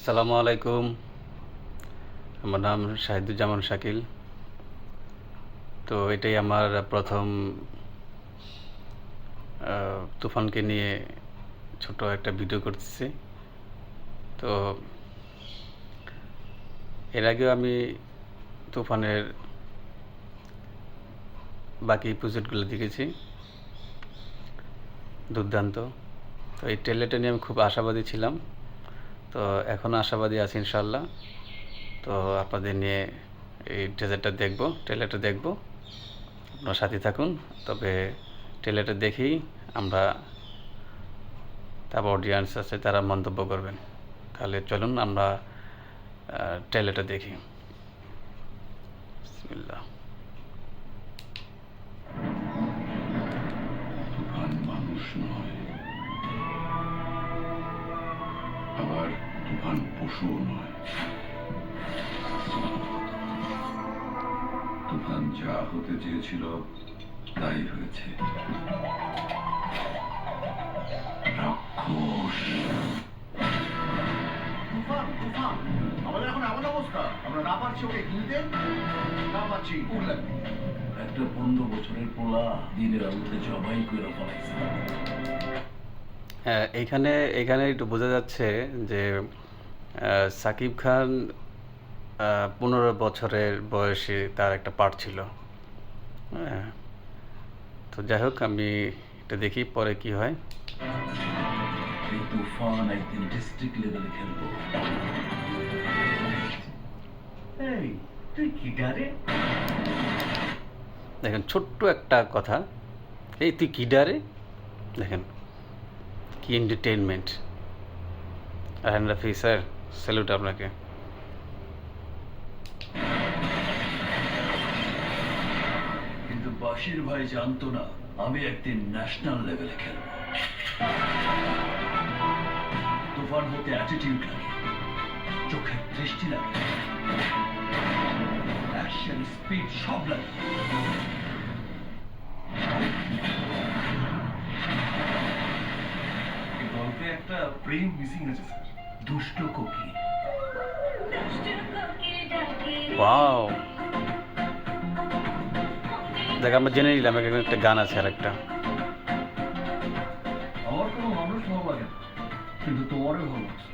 আসসালামু আলাইকুম। আমার নাম শাহিদুজ্জামান শাকিল। তো এটাই আমার প্রথম তুফানকে নিয়ে ছোট একটা ভিডিও করতেছি। তো এর আগেও আমি তুফানের বাকি এপিসোডগুলো দেখেছি, দুর্দান্ত। তো এই ট্রেলারটা নিয়ে আমি খুব আশাবাদী ছিলাম, তো এখনও আশাবাদী আছি ইনশাল্লাহ। তো আপনাদের নিয়ে এই ট্রেলারটা দেখব, আপনার সাথে থাকুন। তবে ট্রেলারটা দেখেই আমরা, তারপর অডিয়েন্স আছে তারা মন্তব্য করবেন। তাহলে চলুন আমরা ট্রেলারটা দেখি। বিসমিল্লাহ। তুফান মানুষ নয়, আবার তুফান পশুও নয়। তুফান যা হতে চেয়েছিল তাই হয়েছে। রাক্ষস। তুফান তুফান আমাদের এখন এমন অবস্থা, আমরা না পারছি ওকে কিনতে, না পারছি উড়লাম। একটা 15 বছরের পোলা দিনের আলোতে জবাই করে ফেলাইছে। এইখানে এখানে একটু বোঝা যাচ্ছে যে সাকিব খান 15 বছরের বয়সে তার একটা পার্ট ছিল। হ্যাঁ, তো যাই হোক, আমি এটা দেখি পরে কি হয়। এই তুফান একদিন ডিস্ট্রিক্ট লেভেলে খেলবো। এই তুই কি ডারে? দেখেন, ছোট্ট একটা কথা, এই তুই কি ডারে, দেখেন কি entertainment. Rahan Rafi sir, salute আপনাকে। কিন্তু বাশির ভাই জানতো না আমি একদিন ন্যাশনাল লেভেলে খেলবো। তুফান হতে অ্যাটিটিউড লাগে, চোখের দৃষ্টি লাগে, অ্যাকশন স্পিড সব লাগে। এই গল্পে একটা প্রেম মিসিং আছে স্যার। দুষ্ট কোকিল। ওয়াও, দেখ আমরা জেনে নিলাম এখানে একটা গান আছে আর একটা। আমার কোনো মানুষ ভালো লাগে না, কিন্তু তোমারও ভালো লাগছে,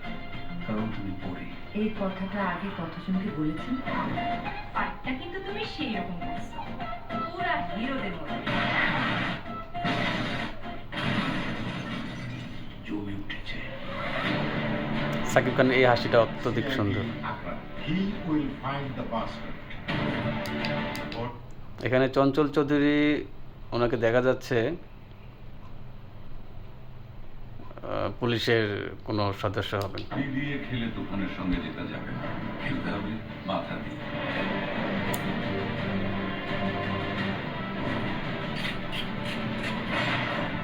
কারণ তুমি পড়ি। এই কথাটা আগে কতজনকে বলেছেন? পাঠটা কিন্তু তুমি সেই রকম করছো, পুরা হিরোদের মতো। জমে উঠেছে। সাকিব খানের এই হাসিটা অত্যধিক সুন্দর। He will find the bastard. এখানে চঞ্চল চৌধুরী, ওনাকে দেখা যাচ্ছে পুলিশের কোনো সদস্য হবেন। কি দিয়ে খেলে তুফানের সঙ্গে জেতা যাবে না, খেলতে হবে মাথা দিয়ে।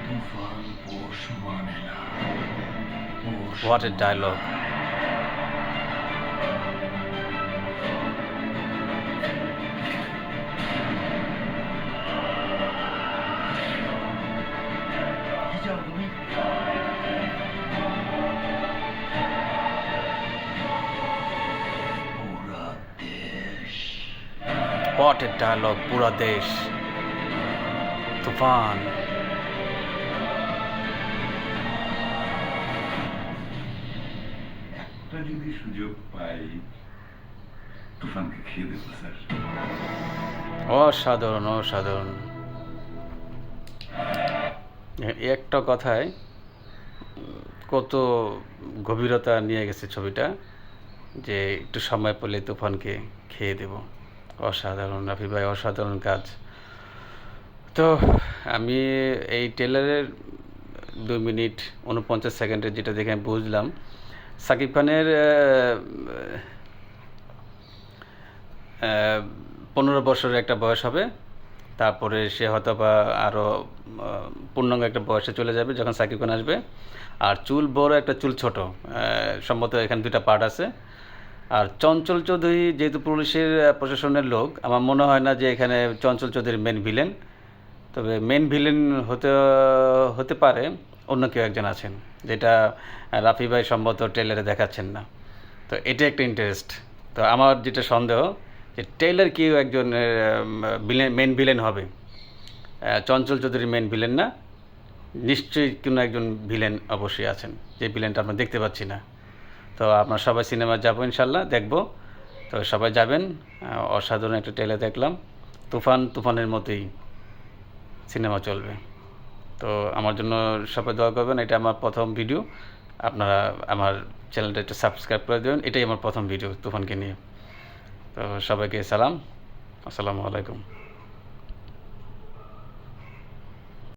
তুফান পোষ মানে না। পোষ হোয়াট এ ডায়লগ! কি চাও তুমি? পুরা দেশ। What a dialogue! পুরা দেশ, তুফান। একটা যদি সুযোগ পাই, তুফানকে খেয়ে দেবো স্যার। অসাধারণ, অসাধারণ। একটা কথায় কত গভীরতা নিয়ে গেছে ছবিটা, যে একটু সময় পেলে তুফানকে খেয়ে দেব। অসাধারণ রাফি ভাই, অসাধারণ কাজ। তো আমি এই ট্রেলারের 2 মিনিট 49 সেকেন্ডের যেটা দেখে আমি বুঝলাম সাকিব খানের 15 বছরের একটা বয়স হবে, তারপরে সে হয়তো বা আরও পূর্ণাঙ্গ একটা বয়সে চলে যাবে যখন সাকিব খান আসবে। আর চুল বড়, একটা চুল ছোট, সম্ভবত এখানে 2টা পার্ট আছে। আর চঞ্চল চৌধুরী যেহেতু পুলিশের প্রশাসনের লোক, আমার মনে হয় না যে এখানে চঞ্চল চৌধুরী মেন ভিলেন। তবে মেন ভিলেন হতে পারে অন্য কেউ একজন আছেন, যেটা রাফি ভাই সম্ভবত ট্রেলারে দেখাচ্ছেন না। তো এটা একটা ইন্টারেস্ট। তো আমার যেটা সন্দেহ যে টেইলার কেউ একজন মেন ভিলেন হবে, চঞ্চল চৌধুরী মেন ভিলেন না, নিশ্চয়ই কোনো একজন ভিলেন অবশ্যই আছেন, যে ভিলেনটা আমরা দেখতে পাচ্ছি না। তো আমরা সবাই সিনেমা যাবো ইনশাল্লাহ, দেখব। তো সবাই যাবেন, অসাধারণ একটা ট্রেলার দেখলাম, তুফানের মতোই সিনেমা চলবে। তো আমার জন্য সবাই দোয়া করবেন, এটা আমার প্রথম ভিডিও। আপনারা আমার চ্যানেলটা একটু সাবস্ক্রাইব করে দেবেন, এটাই আমার প্রথম ভিডিও তুফানকে নিয়ে। তো সবাইকে সালাম, আসসালামু আলাইকুম।